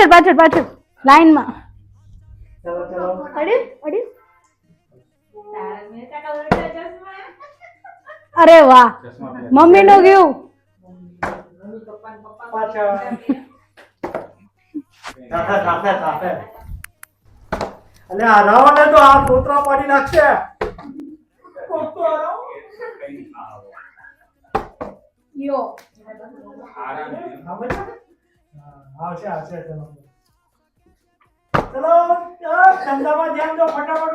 પાછળ પાછળ પાછળ લાઈનમાં ચલો ચલો અડી અડી અરે વાહ મમ્મી નું ગયું પાછળ સાથે સાથે અલે આ રાવ ને તો આ કોતરા પાડી નાખશે કોતો રાવ યો આવશે આવશે ચલો ચલો ધંધામાં ધ્યાન દો ફટાફટ